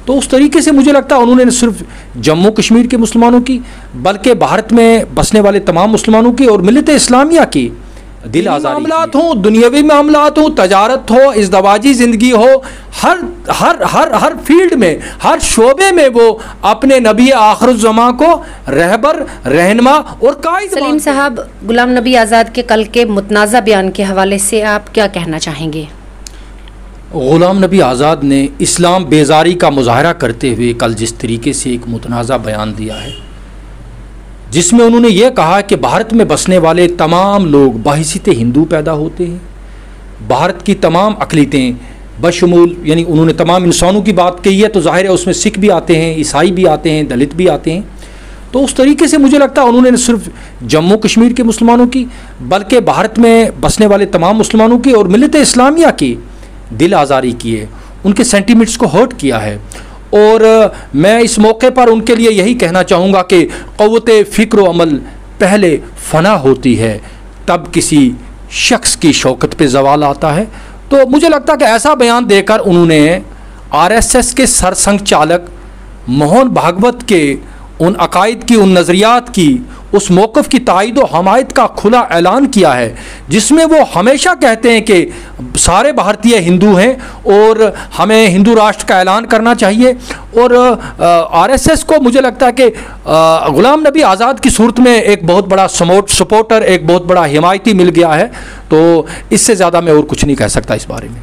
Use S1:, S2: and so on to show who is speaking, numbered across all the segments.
S1: तो उस तरीके से मुझे लगता है उन्होंने न सिर्फ जम्मू कश्मीर के मुसलमानों की बल्कि भारत में बसने वाले तमाम मुसलमानों की और मिल्लत इस्लामिया की दिल आज़ारी मामलात हो, दुनियावी मामलात हो, तजारत हो, इज़दवाजी ज़िंदगी हो, हर हर हर हर फील्ड में, हर शोबे में वो अपने नबी आखिरुज़्ज़मां को रहबर, रहनुमा और कायद।
S2: सलीम साहब, गुलाम नबी आज़ाद के कल के मुतनाज़ा बयान के हवाले से आप क्या कहना चाहेंगे?
S1: गुलाम नबी आज़ाद ने इस्लाम बेजारी का मुजाहरा करते हुए कल जिस तरीके से एक मुतनाज़ा बयान दिया है, जिसमें उन्होंने ये कहा कि भारत में बसने वाले तमाम लोग बहैसियत हिंदू पैदा होते हैं, भारत की तमाम अक़लीतें बशमूल, यानी उन्होंने तमाम इंसानों की बात कही है, तो ज़ाहिर है उसमें सिख भी आते हैं, ईसाई भी आते हैं, दलित भी आते हैं। तो उस तरीके से मुझे लगता है उन्होंने न सिर्फ जम्मू कश्मीर के मुसलमानों की बल्कि भारत में बसने वाले तमाम मुसलमानों की और मिल्लत इस्लामिया की दिल आज़ारी की है, उनके सेंटिमेंट्स को हर्ट किया है। और मैं इस मौके पर उनके लिए यही कहना चाहूँगा कि क़व्वत फ़िक्र अमल पहले फ़ना होती है, तब किसी शख्स की शौकत पे ज़वाल आता है। तो मुझे लगता है कि ऐसा बयान देकर उन्होंने आरएसएस के सरसंघ चालक मोहन भागवत के उन अकायद की, उन नज़रियात की, उस मौक़िफ़ की तायद व हमायत का खुला ऐलान किया है, जिसमें वो हमेशा कहते हैं कि सारे भारतीय हिंदू हैं और हमें हिंदू राष्ट्र का ऐलान करना चाहिए। और आरएसएस को मुझे लगता है कि ग़ुलाम नबी आज़ाद की सूरत में एक बहुत बड़ा सपोर्टर, एक बहुत बड़ा हिमायती मिल गया है। तो इससे ज़्यादा मैं और कुछ नहीं कह सकता इस बारे में।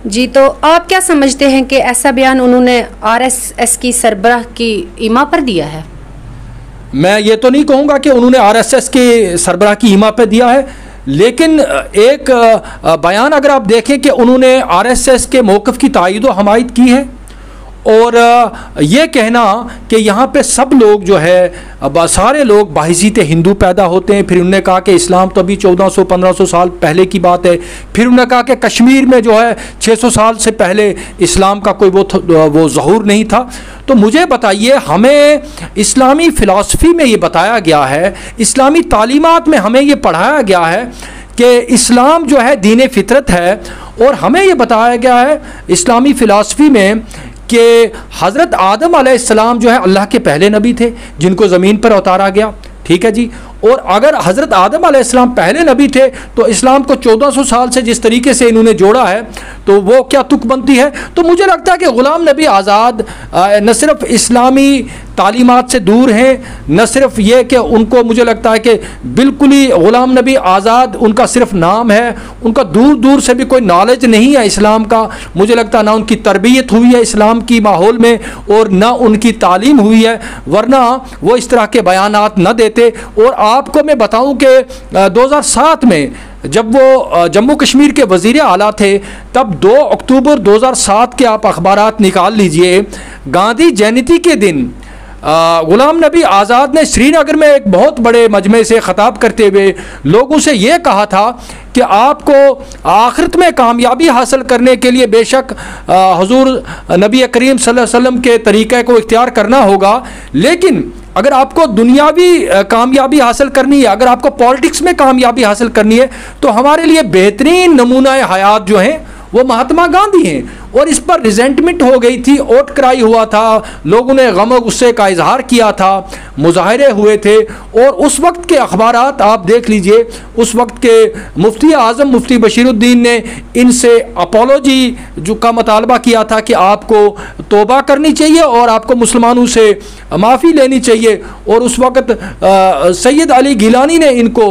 S2: जी, तो आप क्या समझते हैं कि ऐसा बयान उन्होंने आरएसएस की सरबराह की ईमा पर दिया है?
S1: मैं ये तो नहीं कहूँगा कि उन्होंने आरएसएस के सरबराह की ईमा पर दिया है, लेकिन एक बयान अगर आप देखें कि उन्होंने आरएसएस के मौक़िफ़ की तायद व हमायत की है और ये कहना कि यहाँ पे सब लोग जो है सारे लोग बहैसियत हिंदू पैदा होते हैं। फिर उन्होंने कहा कि इस्लाम तो अभी 1400-1500 साल पहले की बात है। फिर उन्होंने कहा कि कश्मीर में जो है 600 साल से पहले इस्लाम का कोई वो ज़हूर नहीं था। तो मुझे बताइए, हमें इस्लामी फ़िलासफ़ी में ये बताया गया है, इस्लामी तालीमात में हमें ये पढ़ाया गया है कि इस्लाम जो है दीन फितरत है, और हमें ये बताया गया है इस्लामी फ़िलासफ़ी में कि हज़रत आदम अलैहिस्सलाम जो है अल्लाह के पहले नबी थे जिनको ज़मीन पर उतारा गया। ठीक है जी। और अगर हज़रत आदम अलैहिस्सलाम पहले नबी थे तो इस्लाम को 1400 साल से जिस तरीके से इन्होंने जोड़ा है तो वो क्या तुक बनती है। तो मुझे लगता है कि ग़ुलाम नबी आज़ाद न सिर्फ इस्लामी तालीमात से दूर हैं, न सिर्फ ये कि उनको मुझे लगता है कि बिल्कुल ही ग़ुलाम नबी आज़ाद उनका सिर्फ नाम है, उनका दूर दूर से भी कोई नॉलेज नहीं है इस्लाम का। मुझे लगता है ना उनकी तरबियत हुई है इस्लाम की माहौल में और ना उनकी तालीम हुई है, वरना वो इस तरह के बयानात न देते। और आपको मैं बताऊं कि 2007 में जब वो जम्मू कश्मीर के वज़ीर आला थे, तब 2 अक्टूबर 2007 के आप अखबारात निकाल लीजिए, गांधी जयंती के दिन ग़ुलाम नबी आज़ाद ने श्रीनगर में एक बहुत बड़े मजमे से ख़िताब करते हुए लोगों से ये कहा था कि आपको आखिरत में कामयाबी हासिल करने के लिए बेशक हुज़ूर नबी करीम सल्लल्लाहु अलैहि वसल्लम के तरीक़े को इख्तियार करना होगा, लेकिन अगर आपको दुनियावी कामयाबी हासिल करनी है, अगर आपको पॉलिटिक्स में कामयाबी हासिल करनी है, तो हमारे लिए बेहतरीन नमूना हयात जो हैं वो महात्मा गांधी हैं। और इस पर रिजेंटमेंट हो गई थी, ओट क्राई हुआ था, लोगों ने गम और गुस्से का इजहार किया था, मुजाहरे हुए थे। और उस वक्त के अखबारात आप देख लीजिए, उस वक्त के मुफ्ती आज़म मुफ्ती बशीरुद्दीन ने इनसे अपोलॉजी जो का मुतालबा किया था कि आपको तौबा करनी चाहिए और आपको मुसलमानों से माफ़ी लेनी चाहिए। और उस वक्त सैयद अली गिलानी ने इनको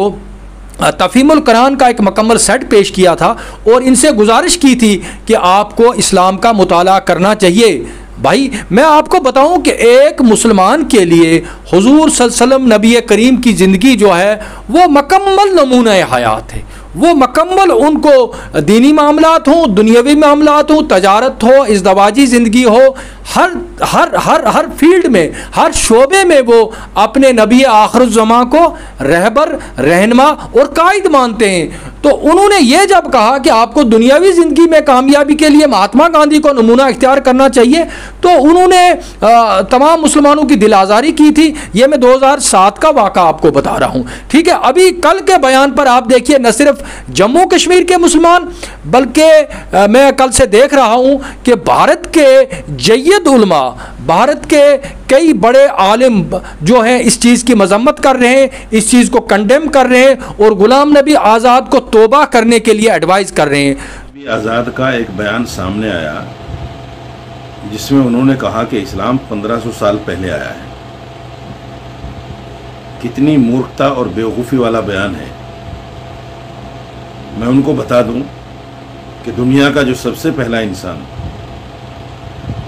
S1: तफ़हीमुल कुरान का एक मुकम्मल सेट पेश किया था और इनसे गुजारिश की थी कि आपको इस्लाम का मुताला करना चाहिए। भाई मैं आपको बताऊं कि एक मुसलमान के लिए हुजूर सल्लल्लाहु अलैहि वसल्लम नबी करीम की ज़िंदगी जो है वो मुकम्मल नमूना हयात है, वो मुकम्मल उनको दीनी मामलात हों, दुनियावी मामलात हों, तजारत हो, इज़दवाजी ज़िंदगी हो, हर हर हर हर फील्ड में, हर शोबे में वो अपने नबी आखिरुज़्ज़मा को रहबर, रहनुमा और कायद मानते हैं। तो उन्होंने ये जब कहा कि आपको दुनियावी ज़िंदगी में कामयाबी के लिए महात्मा गांधी को नमूना इख्तियार करना चाहिए, तो उन्होंने तमाम मुसलमानों की दिल आज़ारी की थी। ये मैं 2007 का वाक़ा आपको बता रहा हूँ, ठीक है। अभी कल के बयान पर आप देखिए, न सिर्फ जम्मू कश्मीर के मुसलमान, बल्कि मैं कल से देख रहा हूँ कि भारत के जय्यद उलमा, भारत के कई बड़े आलिम जो हैं इस चीज़ की मजम्मत कर रहे हैं, इस चीज़ को कंडेम कर रहे हैं और गुलाम नबी आज़ाद को तौबा करने के लिए एडवाइस कर रहे हैं।
S3: नबी आज़ाद का एक बयान सामने आया जिसमें उन्होंने कहा कि इस्लाम 1500 साल पहले आया है। कितनी मूर्खता और बेवकूफ़ी वाला बयान है। मैं उनको बता दूं कि दुनिया का जो सबसे पहला इंसान,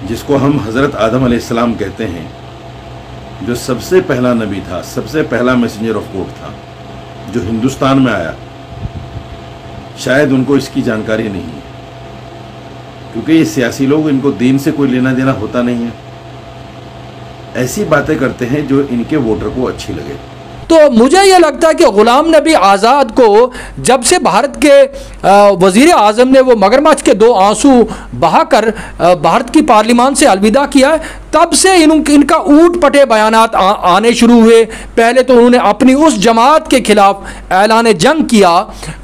S3: जिसको हम हज़रत आदम अलैहिस्सलाम कहते हैं, जो सबसे पहला नबी था, सबसे पहला मैसेंजर ऑफ गॉड था, जो हिंदुस्तान में आया, शायद उनको इसकी जानकारी नहीं है, क्योंकि ये सियासी लोग, इनको दीन से कोई लेना देना होता नहीं है। ऐसी बातें करते हैं जो इनके वोटर को अच्छी लगे।
S1: तो मुझे ये लगता है कि ग़ुलाम नबी आज़ाद को जब से भारत के वज़ीर आज़म ने वो मगरमच्छ के 2 आंसू बहाकर भारत की पार्लियामान से अलविदा किया है, तब से इनका ऊट पटे बयानात आने शुरू हुए। पहले तो उन्होंने अपनी उस जमात के ख़िलाफ़ ऐलान जंग किया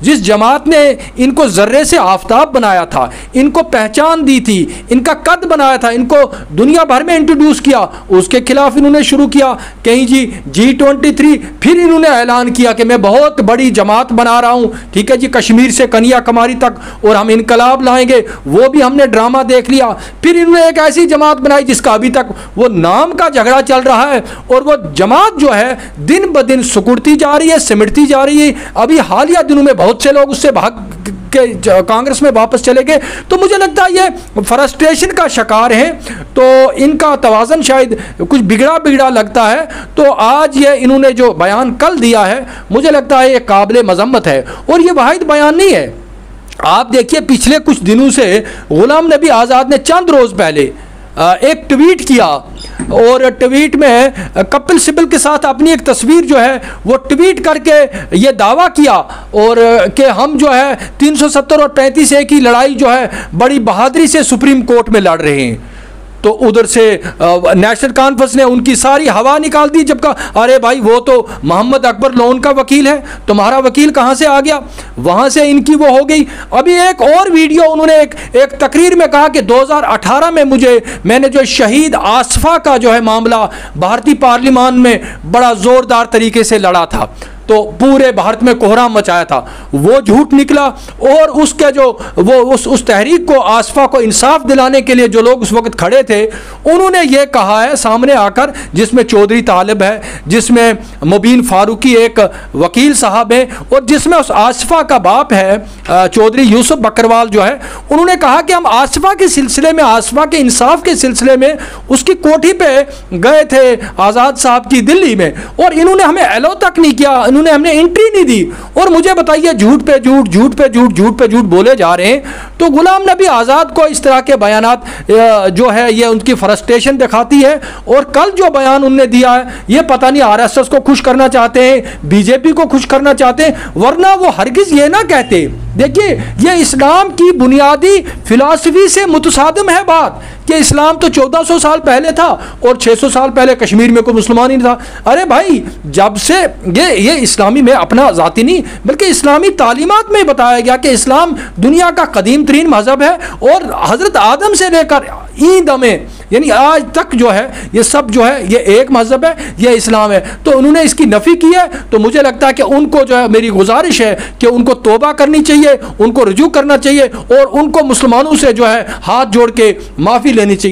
S1: जिस जमात ने इनको ज़र्रे से आफताब बनाया था, इनको पहचान दी थी, इनका कद बनाया था, इनको दुनिया भर में इंट्रोड्यूस किया। उसके खिलाफ इन्होंने शुरू किया कहीं जी G23, फिर इन्होंने ऐलान किया कि मैं बहुत बड़ी जमात बना रहा हूँ, ठीक है जी, कश्मीर से कन्याकुमारी तक, और हम इनकलाब लाएंगे। वो भी हमने ड्रामा देख लिया। फिर इन्होंने एक ऐसी जमात बनाई जिसका अभी तक वो नाम का झगड़ा चल रहा है, और वो जमात जो है दिन ब दिन सिकुड़ती जा रही है, सिमटती जा रही है। अभी हालिया दिनों में बहुत से लोग उससे भाग के कांग्रेस में वापस चले गए। तो मुझे लगता है ये फ्रस्ट्रेशन का शिकार हैं, तो इनका तवाज़न शायद कुछ बिगड़ा बिगड़ा लगता है। तो आज ये इन्होंने जो बयान कल दिया है, मुझे लगता है ये काबिल मजम्मत है। और ये वाहिद बयान नहीं है। आप देखिए, पिछले कुछ दिनों से ग़ुलाम नबी आज़ाद ने चंद रोज़ पहले एक ट्वीट किया, और ट्वीट में कपिल सिब्बल के साथ अपनी एक तस्वीर जो है वो ट्वीट करके ये दावा किया, और कि हम जो है 370 और 35A की लड़ाई जो है बड़ी बहादुरी से सुप्रीम कोर्ट में लड़ रहे हैं। तो उधर से नेशनल कॉन्फ्रेंस ने उनकी सारी हवा निकाल दी, जब कहा अरे भाई वो तो मोहम्मद अकबर लोन का वकील है, तुम्हारा वकील कहाँ से आ गया, वहाँ से इनकी वो हो गई। अभी एक और वीडियो उन्होंने एक तकरीर में कहा कि 2018 में मैंने जो शहीद आसफा का जो है मामला भारतीय पार्लियामान में बड़ा ज़ोरदार तरीके से लड़ा था, तो पूरे भारत में कोहराम मचाया था, वो झूठ निकला। और उसके जो वो उस तहरीक को, आसफा को इंसाफ दिलाने के लिए जो लोग उस वक्त खड़े थे, उन्होंने ये कहा है सामने आकर, जिसमें चौधरी तालिब है, जिसमें मुबीन फारूकी एक वकील साहब है, और जिसमें उस आसफा का बाप है चौधरी यूसुफ बकरवाल जो है, उन्होंने कहा कि हम आसफा के सिलसिले में, आसफा के इंसाफ के सिलसिले में उसकी कोठी पे गए थे आज़ाद साहब की दिल्ली में, और इन्होंने हमें एलो तक नहीं किया, इन्होंने हमने एंट्री नहीं दी। और मुझे बताइए, झूठ पे झूठ, झूठ पे झूठ, झूठ पे झूठ बोले जा रहे हैं। तो ग़ुलाम नबी आज़ाद को इस तरह के बयानात जो है ये उनकी फ्रस्ट्रेशन दिखाती है। और कल जो बयान उनने दिया है, ये पता नहीं RSS को खुश करना चाहते हैं, BJP को खुश करना चाहते हैं, वरना वो हरगिज़ ये ना कहते। देखिए, ये इस्लाम की बुनियादी फिलॉसफी से मुतसादिम है बात कि इस्लाम तो 1400 साल पहले था और 600 साल पहले कश्मीर में कोई मुसलमान ही नहीं था। अरे भाई, जब से ये इस्लामी में अपना ज़ाती नहीं बल्कि इस्लामी तालीमात में बताया गया कि इस्लाम दुनिया का कदीम तरीन मज़हब है, और हज़रत आदम से लेकर ईद में यानी आज तक जो है ये सब जो है ये एक मज़हब है, ये इस्लाम है। तो उन्होंने इसकी नफ़ी की है। तो मुझे लगता है कि उनको जो है, मेरी गुजारिश है कि उनको तौबा करनी चाहिए, उनको रुजू करना चाहिए, और उनको मुसलमानों से जो है हाथ जोड़ के माफ़ी लेनी चाहिए।